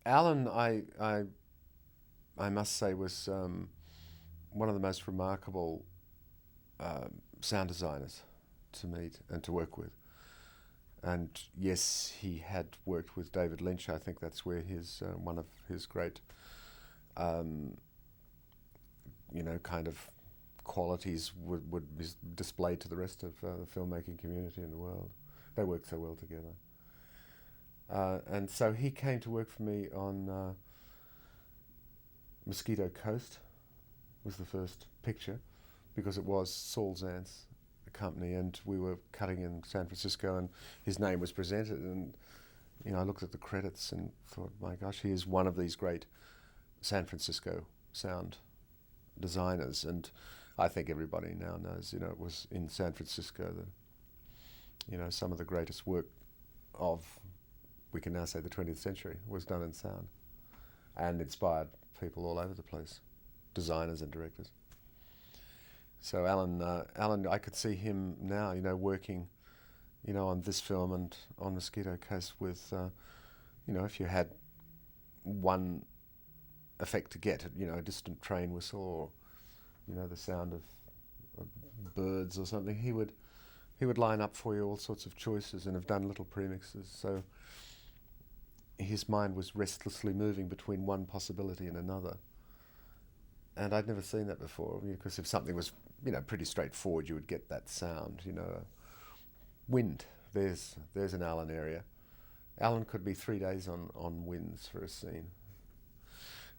Alan, I must say, was one of the most remarkable sound designers to meet and to work with. And yes, he had worked with David Lynch. I think that's where his one of his great, um, kind of qualities would be displayed to the rest of the filmmaking community in the world. They worked so well together. And so he came to work for me on Mosquito Coast, was the first picture, because it was Saul Zant's company, and we were cutting in San Francisco, and his name was presented, and I looked at the credits and thought, my gosh, he is one of these great San Francisco sound designers, and I think everybody now knows, it was in San Francisco that, some of the greatest work of, we can now say, the 20th century was done in sound, and inspired people all over the place, designers and directors. So Alan, I could see him now, working, on this film and on Mosquito Coast with, if you had one effect to get, a distant train whistle or, the sound of birds or something, he would line up for you all sorts of choices and have done little premixes. So his mind was restlessly moving between one possibility and another. And I'd never seen that before, because if something was, pretty straightforward, you would get that sound, Wind, there's an Alan area. Alan could be 3 days on winds for a scene.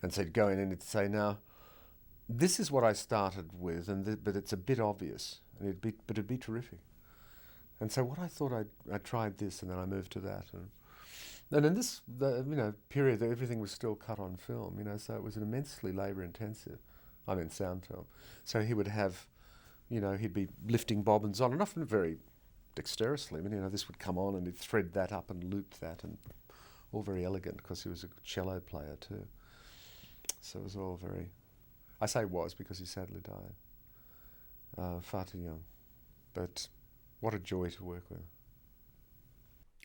And so he'd go in and he'd say, now, this is what I started with, but it's a bit obvious, and it'd be terrific. And so what I thought, I tried this, and then I moved to that. And in this, period, everything was still cut on film, so it was an immensely labour-intensive, sound film. So he would have, he'd be lifting bobbins on, and often very dexterously. This would come on, and he'd thread that up and loop that, and all very elegant, because he was a cello player too. So it was all very, I say was because he sadly died, far too young. But what a joy to work with.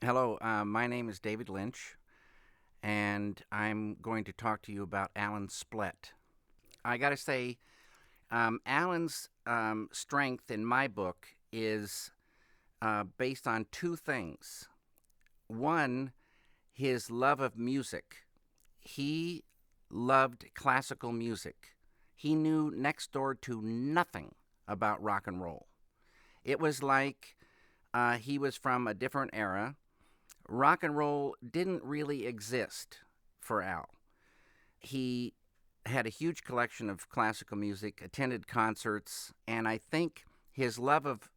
Hello, my name is David Lynch, and I'm going to talk to you about Alan Splet. I got to say, Alan's strength in my book is based on two things. One, his love of music. He loved classical music. He knew next door to nothing about rock and roll. It was like he was from a different era. Rock and roll didn't really exist for Al. He had a huge collection of classical music, attended concerts, and I think his love of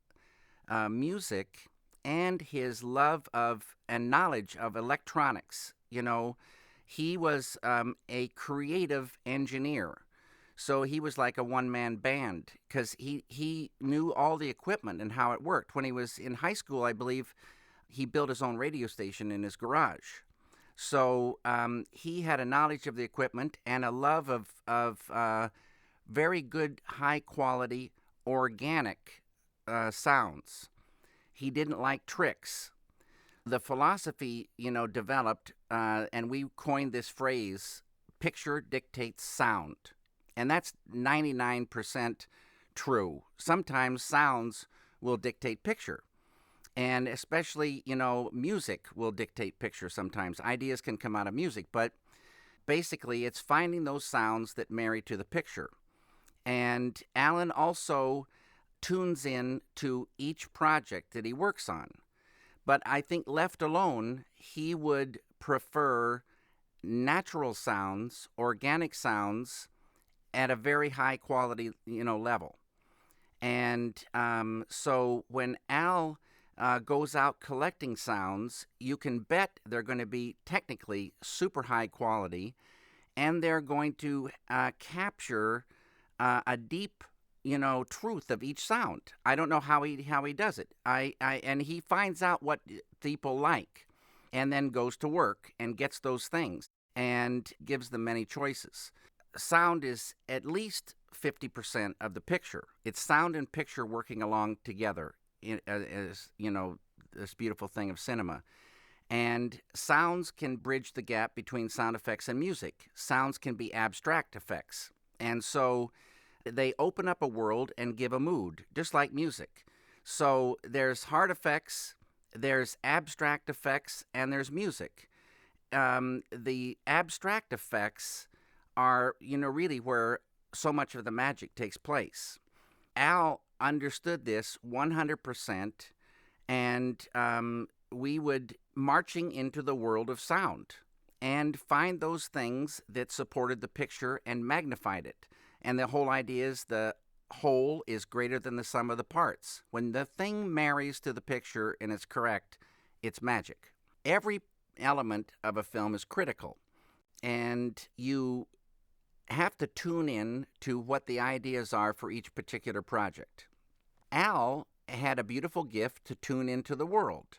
music and his love of and knowledge of electronics, he was a creative engineer. So he was like a one-man band because he knew all the equipment and how it worked. When he was in high school, I believe, he built his own radio station in his garage. So he had a knowledge of the equipment and a love of very good, high-quality, organic sounds. He didn't like tricks. The philosophy, developed, and we coined this phrase, picture dictates sound. And that's 99% true. Sometimes sounds will dictate picture. And especially, music will dictate picture sometimes. Ideas can come out of music, but basically it's finding those sounds that marry to the picture. And Alan also tunes in to each project that he works on. But I think left alone, he would prefer natural sounds, organic sounds, at a very high quality, level. And so when Al goes out collecting sounds, you can bet they're going to be technically super high quality, and they're going to capture a deep, truth of each sound. I don't know how he does it. And he finds out what people like, and then goes to work and gets those things and gives them many choices. Sound is at least 50% of the picture. It's sound and picture working along together as this beautiful thing of cinema. And sounds can bridge the gap between sound effects and music. Sounds can be abstract effects. And so they open up a world and give a mood, just like music. So there's hard effects, there's abstract effects, and there's music. The abstract effects are, really where so much of the magic takes place. Al understood this 100%, and we would marching into the world of sound and find those things that supported the picture and magnified it. And the whole idea is the whole is greater than the sum of the parts. When the thing marries to the picture and it's correct, it's magic. Every element of a film is critical, and you have to tune in to what the ideas are for each particular project. Al had a beautiful gift to tune into the world,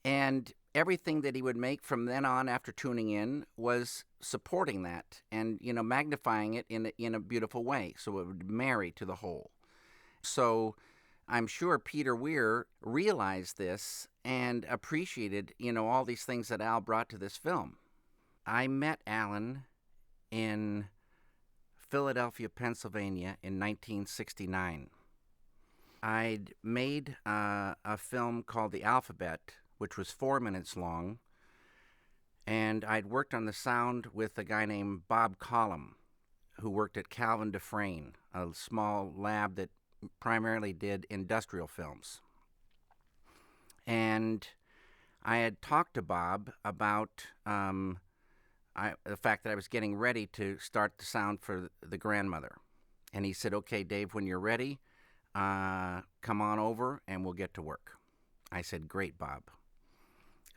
and everything that he would make from then on after tuning in was supporting that and, magnifying it in a beautiful way so it would marry to the whole. So I'm sure Peter Weir realized this and appreciated, all these things that Al brought to this film. I met Alan in Philadelphia, Pennsylvania in 1969. I'd made a film called The Alphabet, which was 4 minutes long, and I'd worked on the sound with a guy named Bob Collum, who worked at Calvin Dufresne, a small lab that primarily did industrial films. And I had talked to Bob about the fact that I was getting ready to start the sound for the grandmother. And he said, "Okay, Dave, when you're ready, come on over and we'll get to work." I said, "Great, Bob."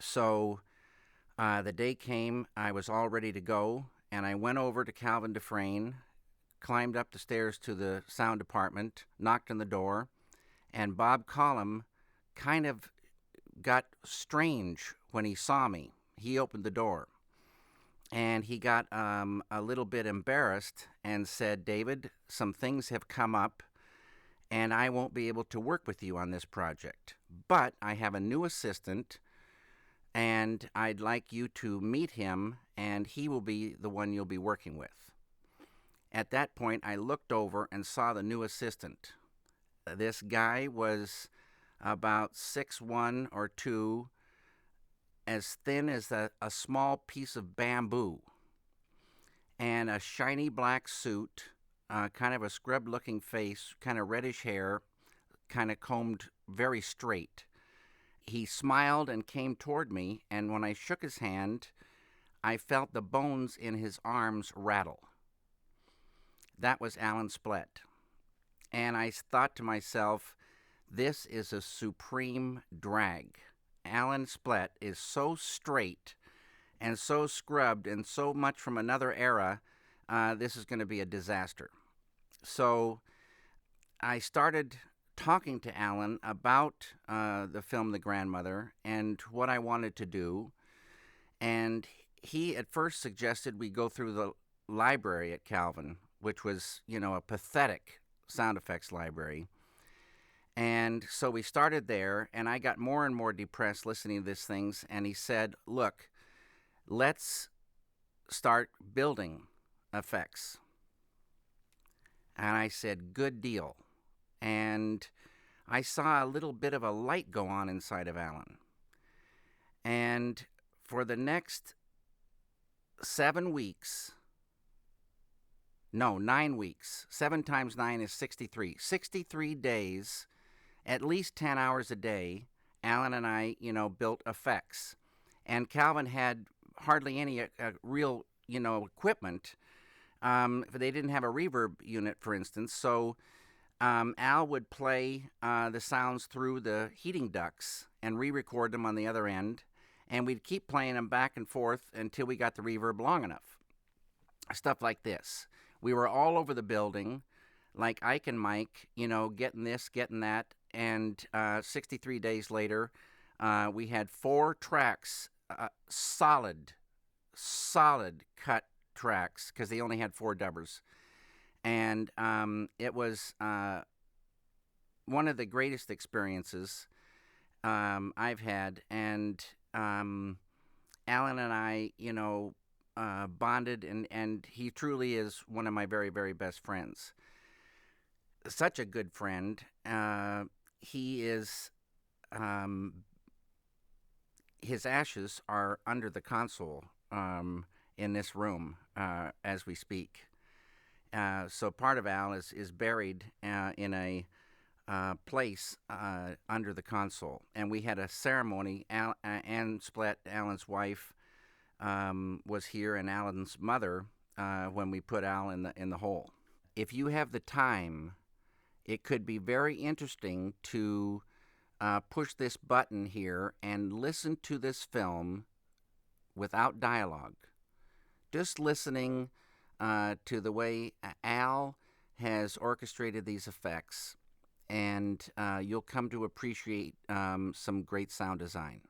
So the day came, I was all ready to go, and I went over to Calvin Dufresne, climbed up the stairs to the sound department, knocked on the door, and Bob Collum kind of got strange when he saw me. He opened the door, and he got a little bit embarrassed and said, "David, some things have come up, and I won't be able to work with you on this project. But I have a new assistant, and I'd like you to meet him, and he will be the one you'll be working with." At that point, I looked over and saw the new assistant. This guy was about 6'1" or 2", as thin as a small piece of bamboo, and a shiny black suit, kind of a scrubbed-looking face, kind of reddish hair, kind of combed very straight. He smiled and came toward me, and when I shook his hand, I felt the bones in his arms rattle. That was Alan Splet. And I thought to myself, this is a supreme drag. Alan Splet is so straight and so scrubbed and so much from another era, this is going to be a disaster. So I started talking to Alan about the film The Grandmother and what I wanted to do. And he at first suggested we go through the library at Calvin, which was, a pathetic sound effects library. And so we started there, and I got more and more depressed listening to these things. And he said, "Look, let's start building effects." And I said, "Good deal." And I saw a little bit of a light go on inside of Alan. And for the next 9 weeks, 7 times 9 is 63. 63 days, at least 10 hours a day, Alan and I, built effects. And Calvin had hardly any real, equipment. They didn't have a reverb unit, for instance. So Al would play the sounds through the heating ducts and re-record them on the other end. And we'd keep playing them back and forth until we got the reverb long enough. Stuff like this. We were all over the building, like Ike and Mike, getting this, getting that. And 63 days later, we had 4 tracks, solid cut tracks, because they only had 4 dubbers. And it was one of the greatest experiences I've had. And Alan and I, bonded, and he truly is one of my very, very best friends. Such a good friend. He is, um, his ashes are under the console in this room as we speak. So part of Al is buried in a place under the console, and we had a ceremony. Ann Splet, Alan's wife, was here, and Alan's mother when we put Al in the hole. If you have the time, it could be very interesting to push this button here and listen to this film without dialogue. Just listening to the way Al has orchestrated these effects, and you'll come to appreciate some great sound design.